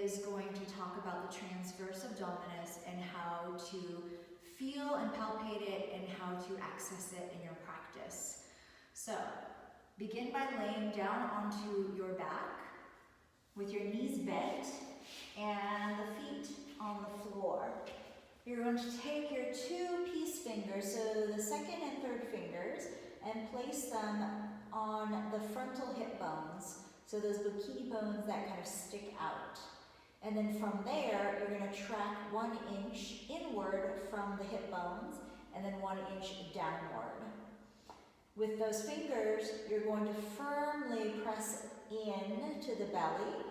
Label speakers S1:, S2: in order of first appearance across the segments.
S1: is going to talk about the transverse abdominis and how to feel and palpate it and how to access it in your practice. So, begin by laying down onto your back with your knees bent and the feet on the floor. You're going to take your two peace fingers, so the second and third fingers, and place them on the frontal hip bones, so those bikini bones that kind of stick out. And then from there, you're going to track 1 inch inward from the hip bones, and then 1 inch downward. With those fingers, you're going to firmly press in to the belly,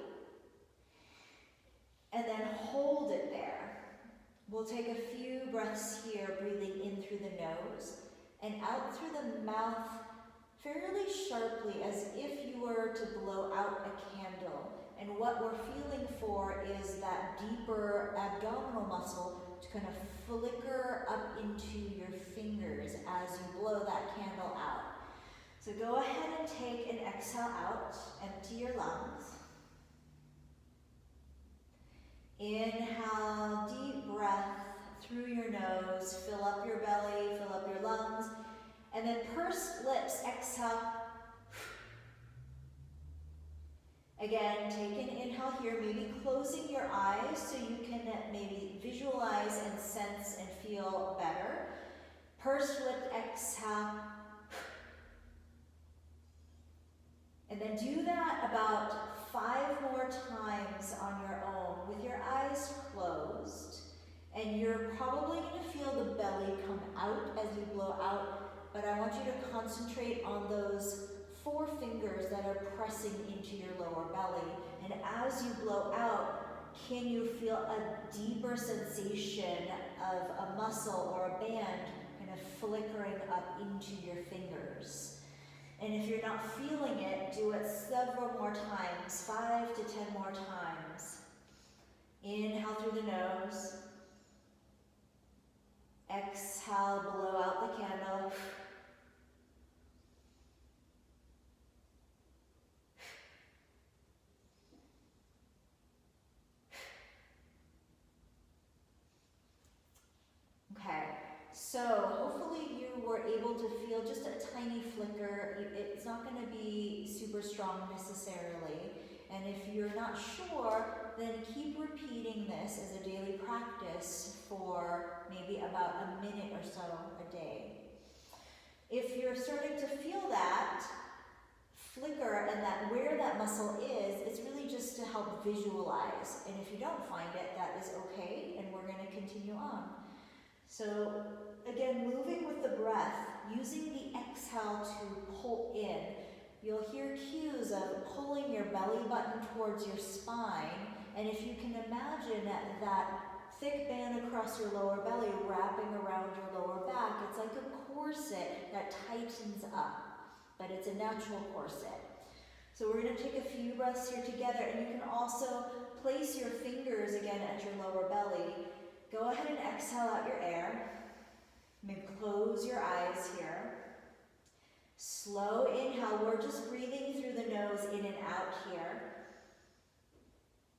S1: and then hold it there. We'll take a few breaths here, breathing in through the nose, and out through the mouth fairly sharply, as if you were to blow out a candle. And what we're feeling for is that deeper abdominal muscle to kind of flicker up into your fingers as you blow that candle out. So go ahead and take an exhale out, empty your lungs. Inhale, deep breath through your nose, fill up your belly, fill up your lungs, and then pursed lips, exhale. Again, take an inhale here, maybe closing your eyes so you can maybe visualize and sense and feel better. Pursed lip, exhale. And then do that about 5 more times on your own with your eyes closed. And you're probably going to feel the belly come out as you blow out, but I want you to concentrate on those 4 fingers that are pressing into your lower belly. And as you blow out, can you feel a deeper sensation of a muscle or a band kind of flickering up into your fingers? And if you're not feeling it, do it several more times, 5 to 10 more times. Inhale through the nose. Exhale, blow out the candle. Okay, so hopefully you were able to feel just a tiny flicker. It's not going to be super strong necessarily. And if you're not sure, then keep repeating this as a daily practice for maybe about a minute or so a day. If you're starting to feel that flicker and that where that muscle is, it's really just to help visualize. And if you don't find it, that is okay, and we're going to continue on. So again, moving with the breath, using the exhale to pull in. You'll hear cues of pulling your belly button towards your spine. And if you can imagine that thick band across your lower belly wrapping around your lower back, it's like a corset that tightens up, but it's a natural corset. So we're going to take a few breaths here together, and you can also place your fingers again at your lower belly. Go ahead and exhale out your air. Maybe close your eyes here. Slow inhale, we're just breathing through the nose in and out here.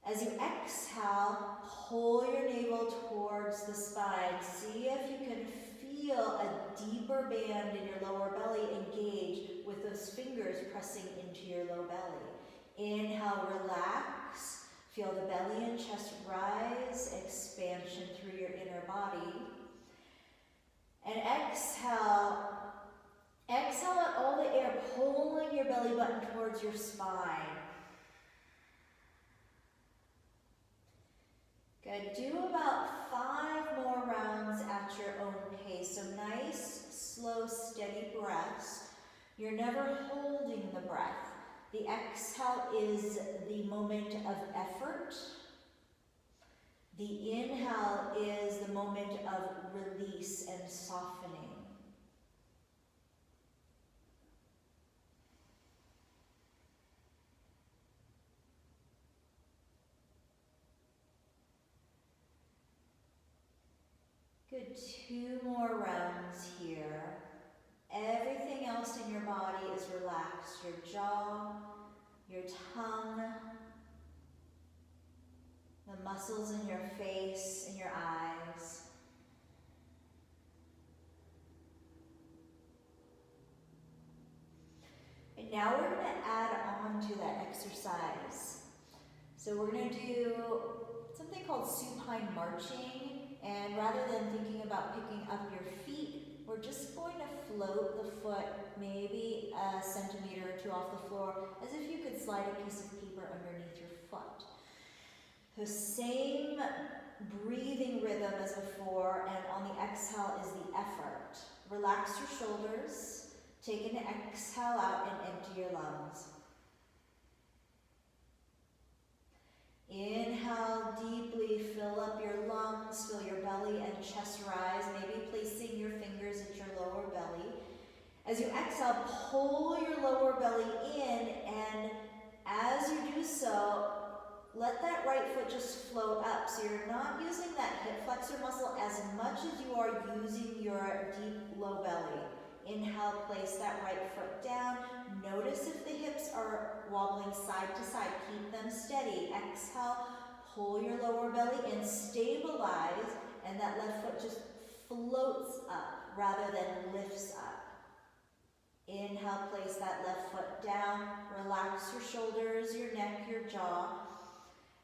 S1: As you exhale, pull your navel towards the spine. See if you can feel a deeper band in your lower belly engage with those fingers pressing into your low belly. Inhale, relax. Feel the belly and chest rise, expansion through your inner body. And exhale. Exhale out all the air, pulling your belly button towards your spine. Good. Do about 5 more rounds at your own pace. So nice, slow, steady breaths. You're never holding the breath. The exhale is the moment of effort. The inhale is the moment of release and softening. Good, 2 more rounds here. Everything else in your body is relaxed. Your jaw, your tongue, the muscles in your face and your eyes. And now we're going to add on to that exercise. So we're going to do something called supine marching, and rather than thinking about picking up your feet, we're just going to float the foot maybe a centimeter or two off the floor, as if you could slide a piece of paper underneath your foot. The same breathing rhythm as before, and on the exhale is the effort. Relax your shoulders, take an exhale out and empty your lungs. Inhale deeply, fill up your lungs, feel your belly and chest rise, maybe placing your fingers at your lower belly. As you exhale, pull your lower belly in, and as you do so, let that right foot just float up. So you're not using that hip flexor muscle as much as you are using your deep low belly. Inhale, place that right foot down. Notice if the hips are wobbling side to side. Keep them steady. Exhale, pull your lower belly in, stabilize, and that left foot just floats up rather than lifts up. Inhale, place that left foot down. Relax your shoulders, your neck, your jaw.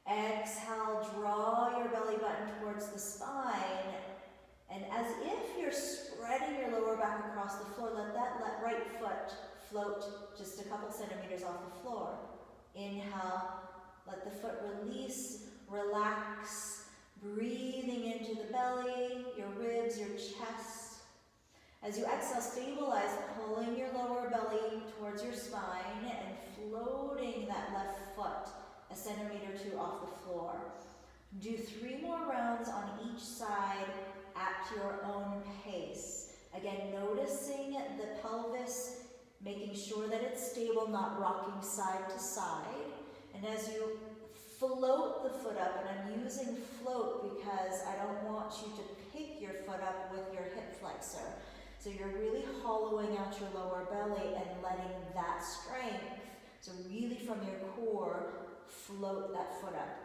S1: Exhale, draw your belly button towards the spine. And as if you're spreading your lower back across the floor, let that right foot float just a couple centimeters off the floor. Inhale, let the foot release, relax, breathing into the belly, your ribs, your chest. As you exhale, stabilize, pulling your lower belly towards your spine and floating that left foot a centimeter or two off the floor. Do 3 more rounds on each side at your own pace. Again, noticing the pelvis, making sure that it's stable, not rocking side to side. And as you float the foot up, and I'm using float because I don't want you to pick your foot up with your hip flexor. So you're really hollowing out your lower belly and letting that strength, so really from your core, float that foot up.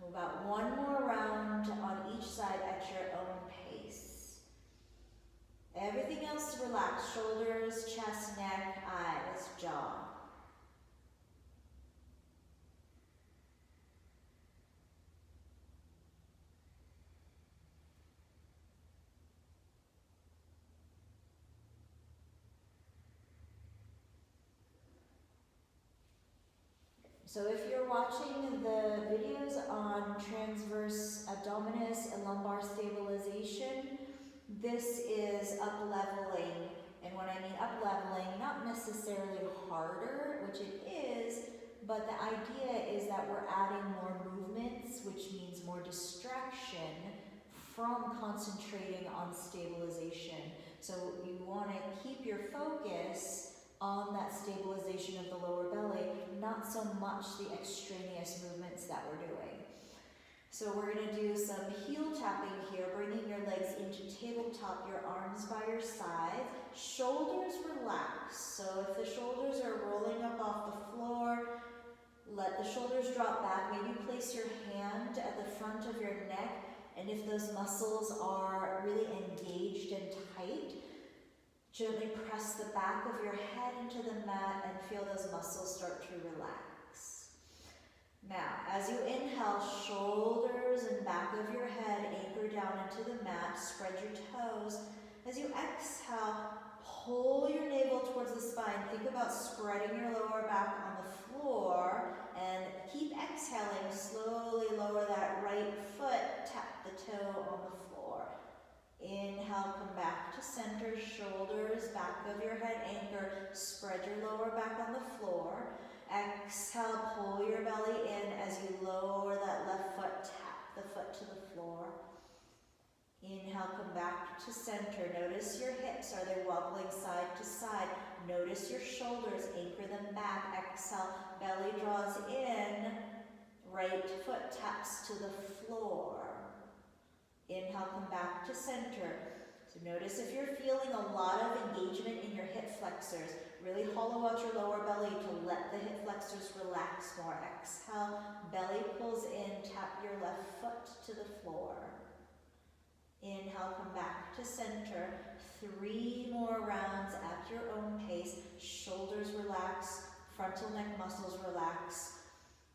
S1: So about 1 more round on each side at your own pace. Everything else relax, shoulders, chest, neck, eyes, jaw. So if you're watching the videos on transverse abdominis and lumbar stabilization, this is upleveling. And when I mean upleveling, not necessarily harder, which it is, but the idea is that we're adding more movements, which means more distraction from concentrating on stabilization. So you want to keep your focus on that stabilization of the lower belly, not so much the extraneous movements that we're doing. So we're going to do some heel tapping here, bringing your legs into tabletop, your arms by your side, shoulders relaxed. So if the shoulders are rolling up off the floor, let the shoulders drop back. Maybe place your hand at the front of your neck, and if those muscles are really engaged and tight, gently press the back of your head into the mat and feel those muscles start to relax. Now, as you inhale, shoulders and back of your head anchor down into the mat, spread your toes. As you exhale, pull your navel towards the spine. Think about spreading your lower back on the floor, and keep exhaling. Slowly lower that right foot, tap the toe on the floor. Inhale, come back to center, shoulders, back of your head anchor, spread your lower back on the floor. Exhale, pull your belly in as you lower that left foot, tap the foot to the floor. Inhale, come back to center. Notice your hips, are they wobbling side to side? Notice your shoulders, anchor them back. Exhale, belly draws in, right foot taps to the floor. Inhale, come back to center. So notice if you're feeling a lot of engagement in your hip flexors, really hollow out your lower belly to let the hip flexors flexors relax more. Exhale, belly pulls in, tap your left foot to the floor. Inhale, come back to center. 3 more rounds at your own pace. Shoulders relax, frontal neck muscles relax.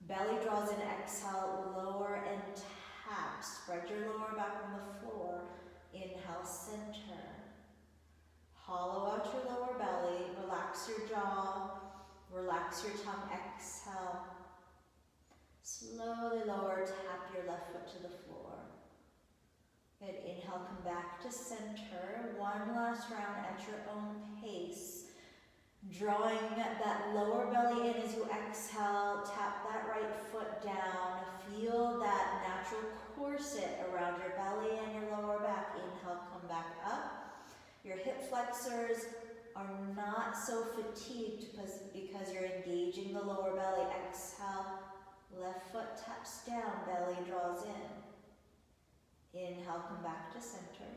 S1: Belly draws in, exhale, lower and tap. Spread your lower back on the floor. Inhale, center. Hollow out your lower belly, relax your jaw, relax your tongue, exhale. Slowly lower, tap your left foot to the floor. Good, inhale, come back to center. 1 last round at your own pace. Drawing that lower belly in as you exhale, tap that right foot down. Feel that natural corset around your belly and your lower back. Inhale, come back up. Your hip flexors are not so fatigued because you're engaging the lower belly. Exhale, left foot taps down, belly draws in. Inhale, come back to center.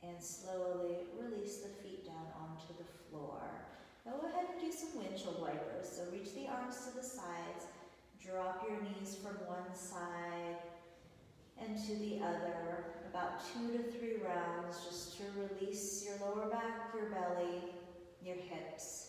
S1: And slowly release the feet down onto the floor. Go ahead and do some windshield wipers. So reach the arms to the sides, drop your knees from one side and to the other. About 2 to 3 rounds just to release your lower back, your belly, your hips.